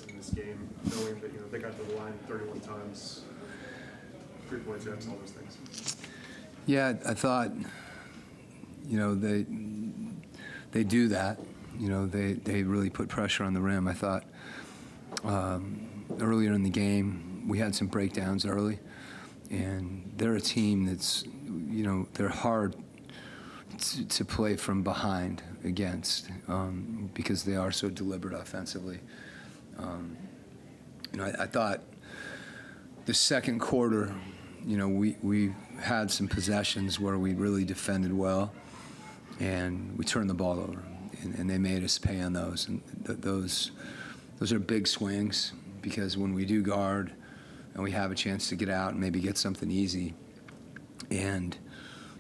in this game, knowing that they got to the line 31 times, 3-point attempts, all those things? Yeah, I thought, they do that. They really put pressure on the rim. I thought earlier in the game we had some breakdowns early, and they're a team that's, they're hard to play from behind against because they are so deliberate offensively. I thought the second quarter, we had some possessions where we really defended well, and we turned the ball over, and they made us pay on those. And those are big swings, because when we do guard and we have a chance to get out and maybe get something easy, and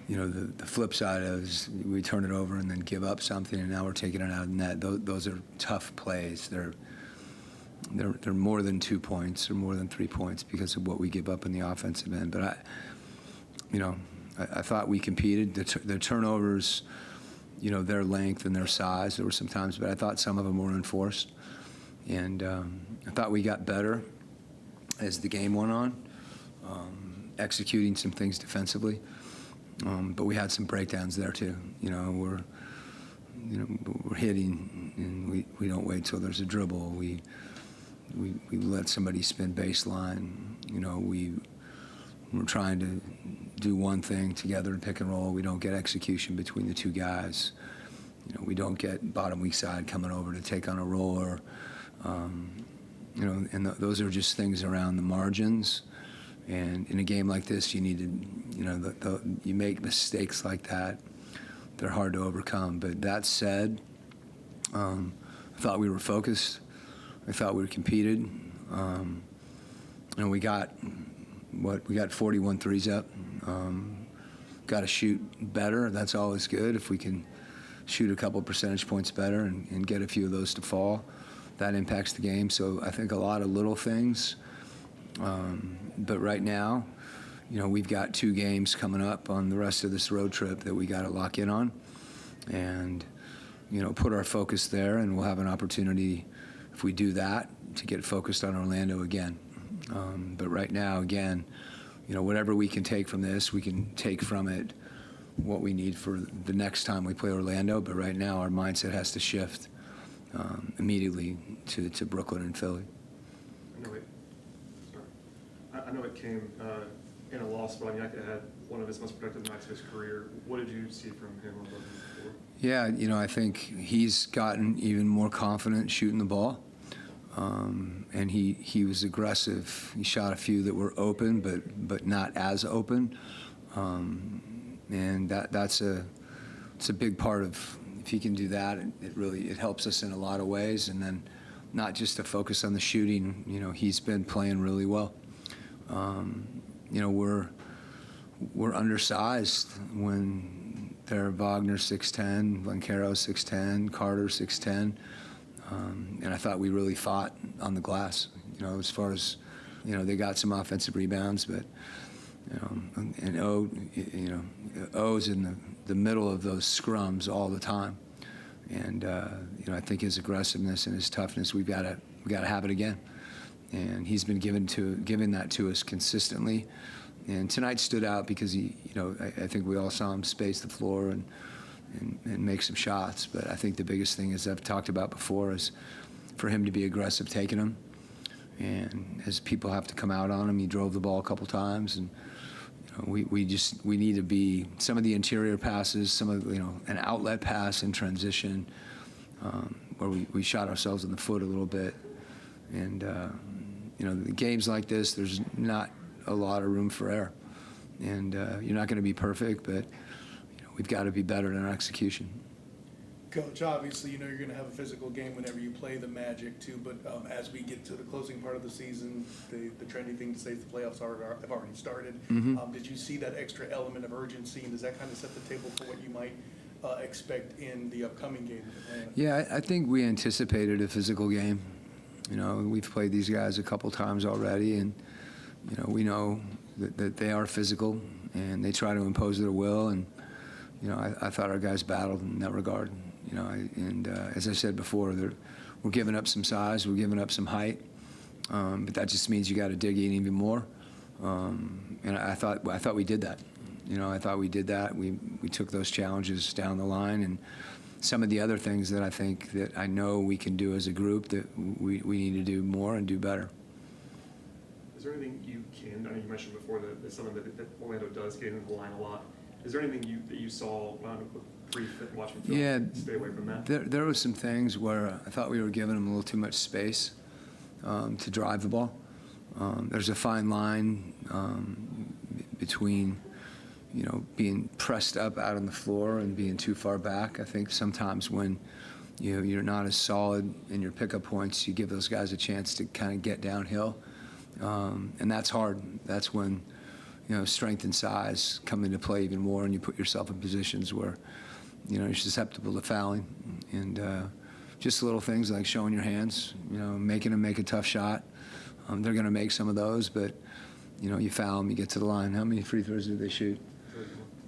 the flip side is we turn it over and then give up something, and now we're taking it out of the net. Those are tough plays. They're more than 2 points or more than 3 points because of what we give up in the offensive end. But I thought we competed. The turnovers, their length and their size, there were some times, but I thought some of them were enforced. And I thought we got better as the game went on, executing some things defensively. But we had some breakdowns there too. We're hitting, and we don't wait till there's a dribble. We let somebody spin baseline. We're trying to do one thing together in pick and roll. We don't get execution between the two guys. We don't get bottom weak side coming over to take on a roller. And those are just things around the margins. And in a game like this, you need to, you make mistakes like that. They're hard to overcome. But that said, I thought we were focused. I thought we competed. We got 41 threes up. Got to shoot better. That's always good. If we can shoot a couple percentage points better and get a few of those to fall, that impacts the game. So I think a lot of little things. But right now, we've got 2 games coming up on the rest of this road trip that we got to lock in on, and put our focus there, and we'll have an opportunity, if we do that, to get focused on Orlando again. But right now, again, whatever we can take from this, we can take from it what we need for the next time we play Orlando. But right now, our mindset has to shift immediately to Brooklyn and Philly. I know it came in a loss, but I had one of his most productive nights of his career. What did you see from him on both of the floor? Yeah, I think he's gotten even more confident shooting the ball. And he was aggressive. He shot a few that were open, but not as open. And it's a big part of, if he can do that, it helps us in a lot of ways. And then not just to focus on the shooting, he's been playing really well. We're undersized when they're Wagner 6'10", Lancaro 6'10", Carter 6'10", and I thought we really fought on the glass. As far as they got some offensive rebounds, but and O's in the middle of those scrums all the time, and I think his aggressiveness and his toughness, we got to have it again. And he's been giving that to us consistently. And tonight stood out because I think we all saw him space the floor and make some shots. But I think the biggest thing, as I've talked about before, is for him to be aggressive taking them. And as people have to come out on him, he drove the ball a couple times. And we need to be, some of the interior passes, some of an outlet pass in transition, where we shot ourselves in the foot a little bit. And the games like this, there's not a lot of room for error, and you're not going to be perfect, but we've got to be better in our execution. Coach, obviously, you're going to have a physical game whenever you play the Magic too. But as we get to the closing part of the season, the trendy thing to say is the playoffs have already started. Mm-hmm. Did you see that extra element of urgency, and does that kind of set the table for what you might expect in the upcoming game? Yeah, I think we anticipated a physical game. We've played these guys a couple times already, and we know that they are physical, and they try to impose their will. And I thought our guys battled in that regard. As I said before, we're we're giving up some size, we're giving up some height, but that just means you got to dig in even more. And I thought we did that. I thought we did that. We took those challenges down the line, and some of the other things that I think that I know we can do as a group that we need to do more and do better. Is there anything you can, I know you mentioned before that it's something that Orlando does get into the line a lot. Is there anything that you saw watching film? Yeah, Stay away from that? There were some things where I thought we were giving them a little too much space to drive the ball. There's a fine line between being pressed up out on the floor and being too far back. I think sometimes when you're not as solid in your pickup points, you give those guys a chance to kind of get downhill, and that's hard. That's when strength and size come into play even more, and you put yourself in positions where you're susceptible to fouling. And just little things like showing your hands, making them make a tough shot. They're going to make some of those, but you foul them, you get to the line. How many free throws did they shoot?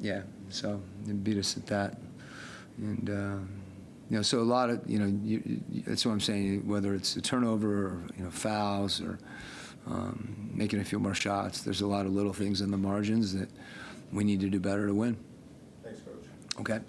Yeah, so they beat us at that. And so a lot of that's what I'm saying. Whether it's a turnover or fouls or making a few more shots, there's a lot of little things in the margins that we need to do better to win. Thanks, Coach. Okay.